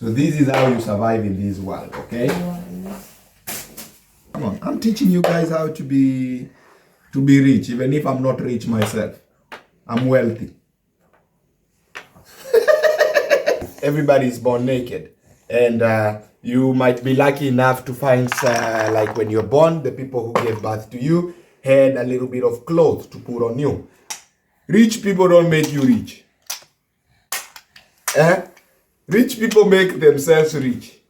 So this is how you survive in this world, okay? Come on, I'm teaching you guys how to be rich, even if I'm not rich myself. I'm wealthy. Everybody is born naked. And you might be lucky enough to find, like when you're born, the people who gave birth to you had a little bit of clothes to put on you. Rich people don't make you rich. Rich people make themselves rich.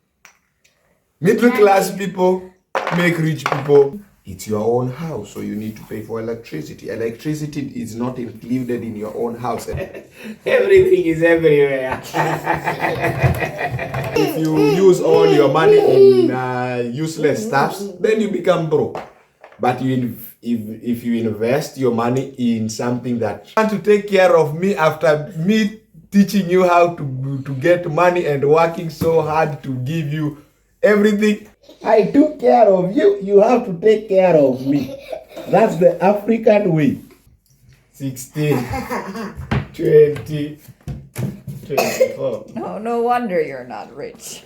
Middle class people make rich people. It's your own house, so you need to pay for electricity. Electricity is not included in your own house. Everything is everywhere. If you use all your money in useless stuffs, then you become broke. But if you invest your money in something that want to take care of me after me teaching you how to get money and working so hard to give you everything, I took care of you. You have to take care of me. That's the African way. 16, 20, 24. No wonder you're not rich.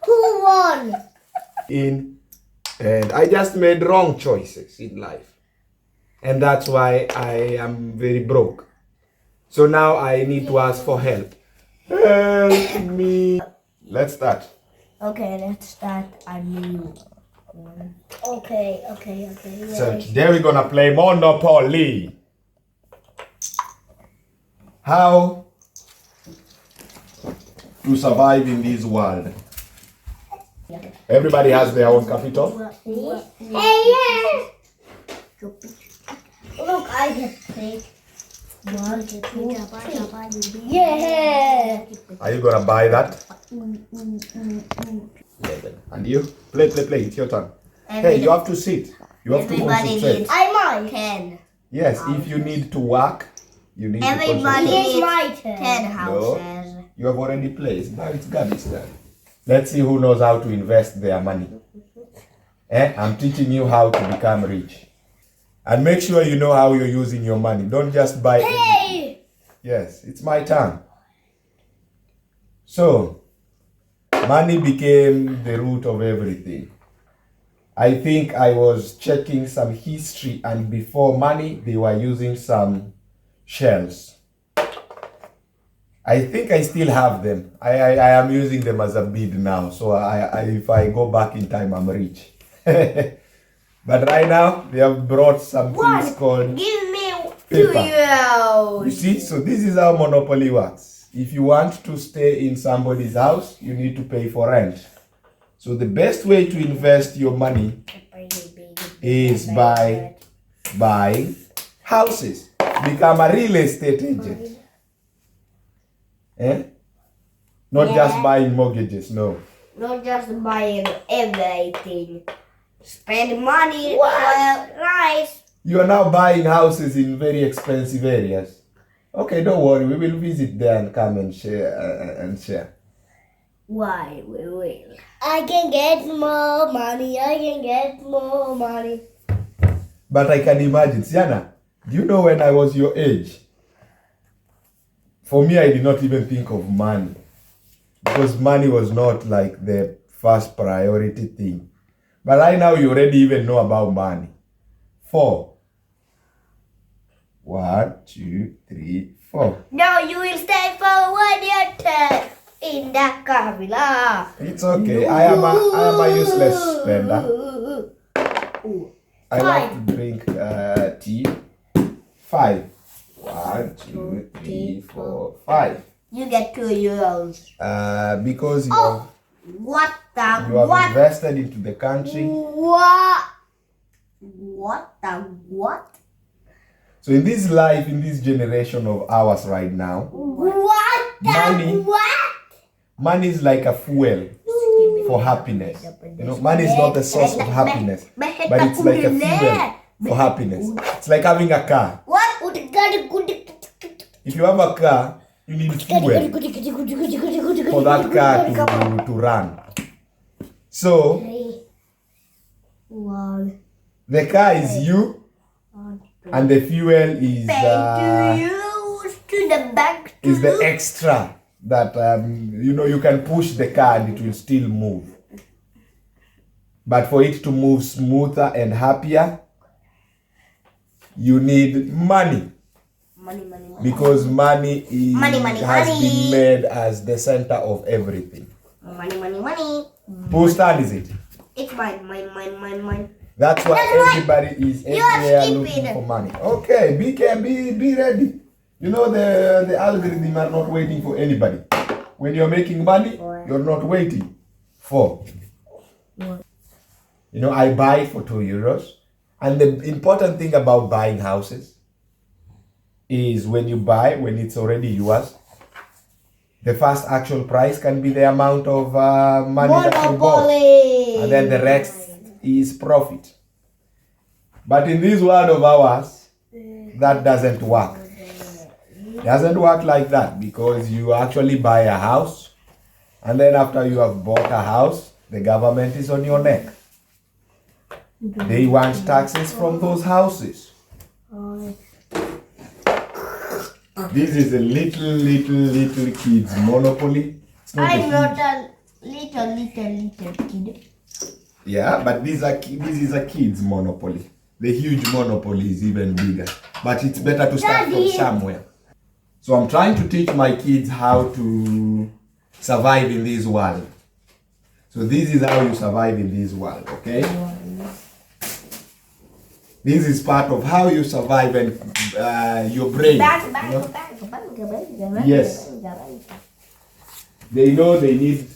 Who won? And I just made wrong choices in life. And that's why I am very broke. So now I need to ask for help. Help me. Let's start. Okay, let's start a new one. Okay. So today we're gonna play Monopoly. How to survive in this world. Everybody has their own capital. Hey, yeah. Look, I get paid. 1, 2, 3. Yeah. Are you gonna buy that? And you? Play. It's your turn. Hey, you have to sit. You have to concentrate. I might. 10. Yes, if you need to work, you need to concentrate. It's my turn. 10 houses. No, you have already played. Now it's Gabby's turn. Let's see who knows how to invest their money. I'm teaching you how to become rich. And make sure you know how you're using your money. Don't just buy anything. Hey! Yes, it's my turn. So, money became the root of everything. I think I was checking some history, and before money, they were using some shells. I think I still have them. I am using them as a bead now. So if I go back in time, I'm rich. But right now, they have brought some things called Give me paper. 2 euros. You see, so this is how Monopoly works. If you want to stay in somebody's house, you need to pay for rent. So the best way to invest your money is by buying houses. Become a real estate agent. Not just buying mortgages, no. Not just buying everything. Spend money for rice. You are now buying houses in very expensive areas. Okay, don't worry. We will visit there and come and share. Why? We will. I can get more money. But I can imagine, Sienna, do you know when I was your age? For me, I did not even think of money. Because money was not like the first priority thing. But right now, you already even know about money. 4. 1, 2, 3, 4. Now you will stay for 1 year turn in the Kabila. It's okay. I am a useless spender. I like to drink tea. 5. 1, 2, 3, 4, 5. You get 2 euros. Because you What the have invested into the country. What the what? So in this life, in this generation of ours right now, What the Money. what? money is like a fuel for happiness. You know, money is not the source of happiness, but it's like a fuel for happiness. It's like having a car. What? If you have a car, you need fuel for that car to run. So the car is you, and the fuel is to the bank the extra that you can push the car and it will still move. But for it to move smoother and happier, you need money. Money. Because money has money. been made as the center of everything. Money. Whose turn is it? It's mine. That's why everybody is You are everywhere stupid. looking for money. Okay, be ready. You know the algorithm are not waiting for anybody. When you're making money, you're not waiting for. I buy for €2. And the important thing about buying houses is when you buy, when it's already yours, the first actual price can be the amount of money that you bought. And then the rest is profit. But in this world of ours, that doesn't work. It doesn't work like that, because you actually buy a house, and then after you have bought a house, the government is on your neck. They want taxes from those houses. This is a little kid's monopoly. It's not I'm a not huge- a little kid. Yeah, but this is a kid's monopoly. The huge monopoly is even bigger. But it's better to start from Daddy. somewhere. So I'm trying to teach my kids how to survive in this world. So this is how you survive in this world, okay? This is part of how you survive and your brain. you know? Yes. They know they need.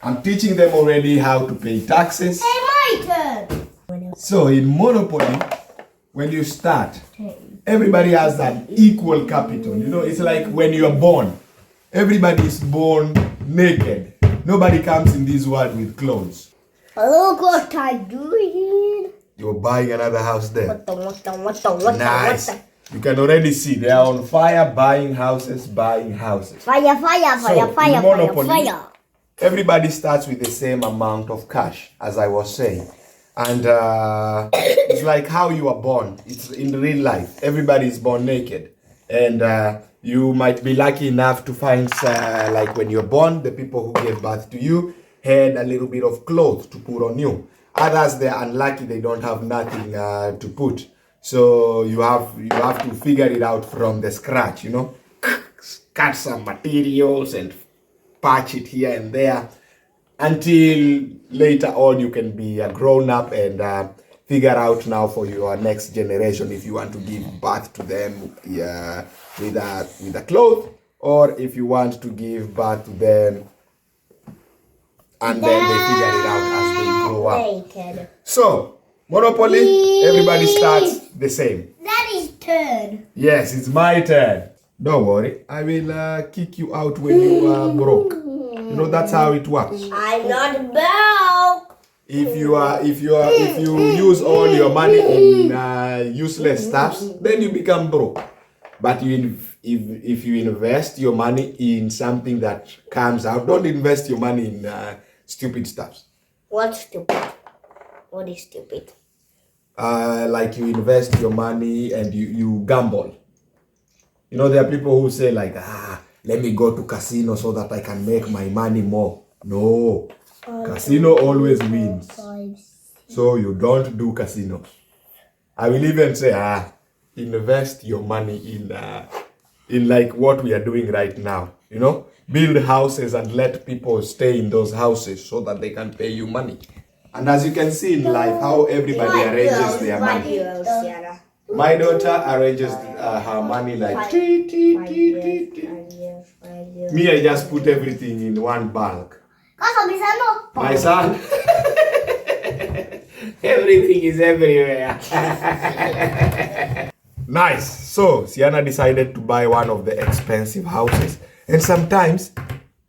I'm teaching them already how to pay taxes. Hey, my turn. So in Monopoly, when you start, everybody has that equal capital. It's like when you're born. Everybody is born naked. Nobody comes in this world with clothes. Look what I'm doing. You're buying another house there. What Nice. You can already see they are on fire, buying houses. Fire. in Monopoly, everybody starts with the same amount of cash, as I was saying. And it's like how you are born. It's in real life. Everybody is born naked. And you might be lucky enough to find, like when you're born, the people who gave birth to you had a little bit of clothes to put on you. Others, they're unlucky, they don't have nothing to put. So you have to figure it out from the scratch, cut some materials and patch it here and there until later on you can be a grown up and figure out now for your next generation if you want to give birth to them with a cloth, or if you want to give birth to them and then they figure it out as they grow up. Naked. So, Monopoly, everybody starts the same. Daddy's turn. Yes, it's my turn. Don't worry, I will kick you out when you are broke. That's how it works. I'm not broke. If you use all your money in useless stuffs, then you become broke. But if you invest your money in something that comes out, don't invest your money in stupid stuffs. What's stupid? What is stupid? Like you invest your money and you gamble. There are people who say like, let me go to casino so that I can make my money more. No, casino always wins. So you don't do casinos. I will even say, invest your money in like what we are doing right now. Build houses and let people stay in those houses so that they can pay you money. And as you can see in life, how everybody arranges their money. My daughter arranges her money like me. I just put everything in one bulk. My son, everything is everywhere. Nice. So Sienna decided to buy one of the expensive houses. And sometimes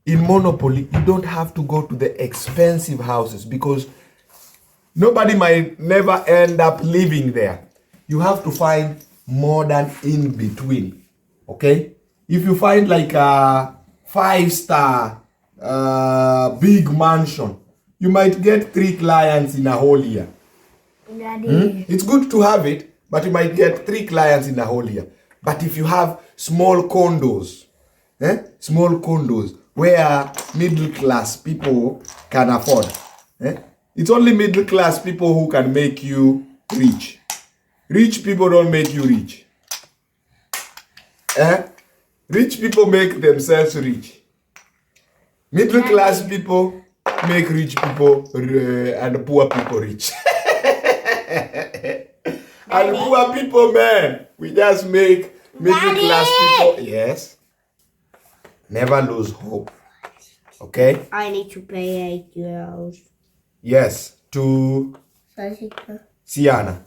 in Monopoly, you don't have to go to the expensive houses because nobody might never end up living there. You have to find modern in between. Okay? If you find like a 5-star big mansion, you might get 3 clients in a whole year. It's good to have it, but you might get 3 clients in a whole year. But if you have small condos, Small condos where middle class people can afford. It's only middle class people who can make you rich. Rich people don't make you rich. Rich people make themselves rich. Middle class people make rich people and poor people rich. And poor people, man, we just make middle class people. Yes. Never lose hope. Okay? I need to pay €8. Yes. To Siana.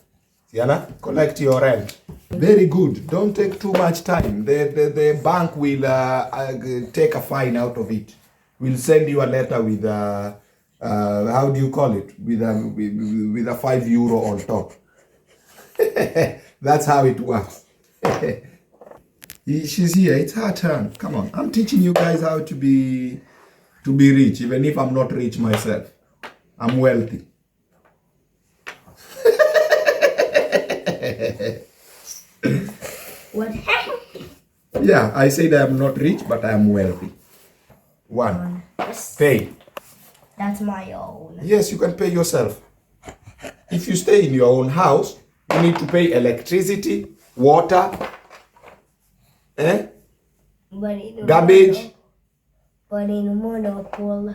Siana, collect your rent. Very good. Don't take too much time. The bank will take a fine out of it. We'll send you a letter with how do you call it? With a €5 on top. That's how it works. She's here. It's her turn. Come on. I'm teaching you guys how to be rich, even if I'm not rich myself. I'm wealthy. What happened? Yeah, I said I'm not rich, but I am wealthy. 1. Pay. That's my own. Yes, you can pay yourself. If you stay in your own house, you need to pay electricity, water, garbage. But in a monopoly,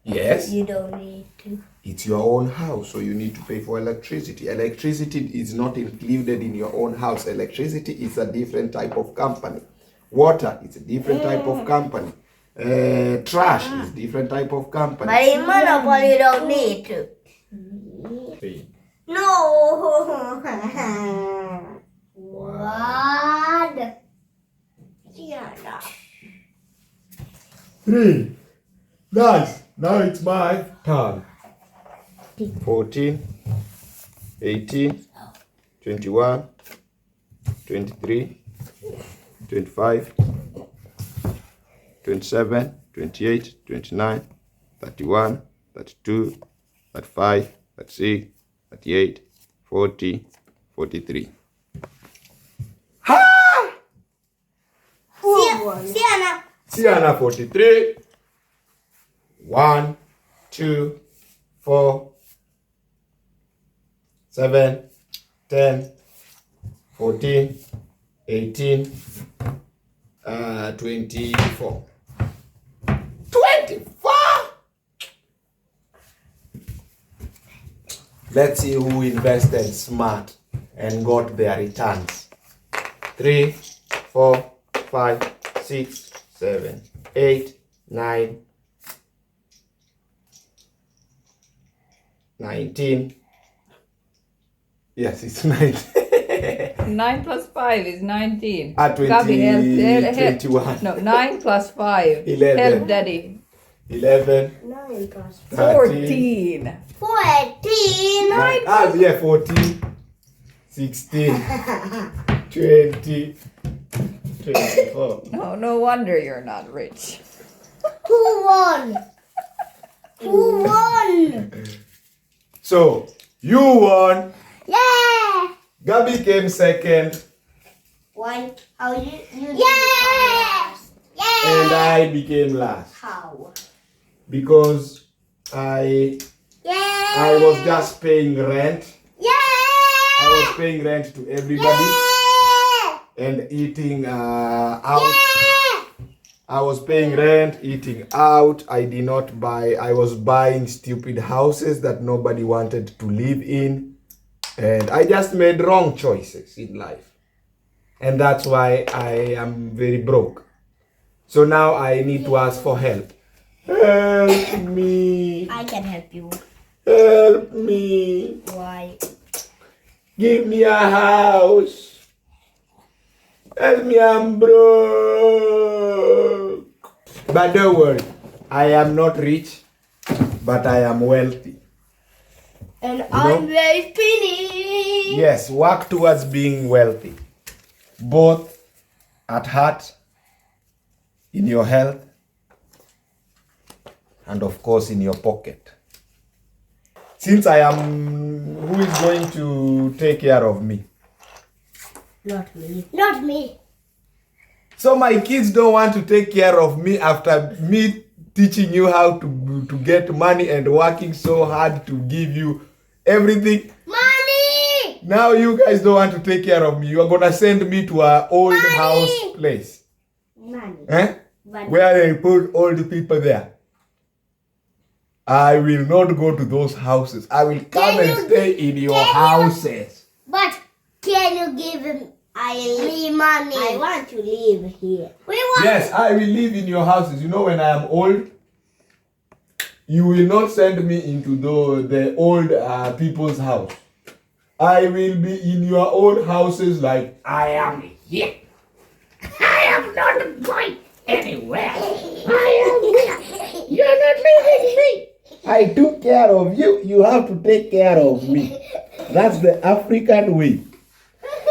Yes, you don't need to. it's your own house, so you need to pay for electricity. Electricity is not included in your own house. Electricity is a different type of company. Water is a different type of company. Trash is a different type of company. But in monopoly, you don't need to. No. What? Yeah. 3. Nice. Now it's my turn. 14, 18, 21, 23, 25, 27, 28, 29, 31, 32, 35, 36, 38, 40, 43. Ha! Sienna. Siana 43. 1, 2, 4, 7, 10, 14, 18, 24. 24! Let's see who invested smart and got their returns. 3, 4, 5, 6, 7, 8, 9, 19. Yes, it's 19. 9 plus 5 is 19. 20, Gabi, help. 21. No, 9 plus 5. 11. Help Daddy. 11. 9 plus 14. 14. Yeah, 14. 16. 20. 24. No wonder you're not rich. Who won? Who won? So, you won. Yeah. Gabi came second. Why? How you yeah. Yeah. And I became last. How? Because I was just paying rent. Yeah. I was paying rent to everybody and eating out. I was paying rent, eating out. I did not buy. I was buying stupid houses that nobody wanted to live in. And I just made wrong choices in life. And that's why I am very broke. So now I need to ask for help. Help me. I can help you. Help me. Why? Give me a house. Help me, I'm broke. But don't worry, I am not rich, but I am wealthy. And I'm very pretty. Yes, work towards being wealthy. Both at heart, in your health, and of course in your pocket. Since I am, who is going to take care of me? Not me. Not me. So my kids don't want to take care of me after me teaching you how to get money and working so hard to give you everything. Money! Now you guys don't want to take care of me. You are gonna send me to our old Money! house place. Money. Eh? Money. Where they put old people there. I will not go to those houses. I will come Can and you- stay in your can you- houses. But can you give him me money? I want to live here. We want Yes, I will live in your houses. You know, when I am old, you will not send me into the old people's house. I will be in your old houses like I am here. I am not going anywhere. I am here. You're not leaving me. I took care of you. You have to take care of me. That's the African way.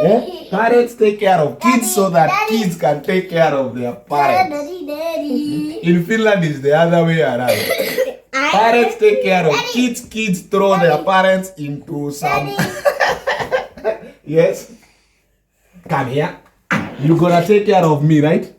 Eh? Parents take care of kids so that Daddy. kids can take care of their parents. Daddy. In Finland, it's the other way around. Parents take care of kids. Kids throw their parents into some. Yes. Come here. You gonna take care of me, right?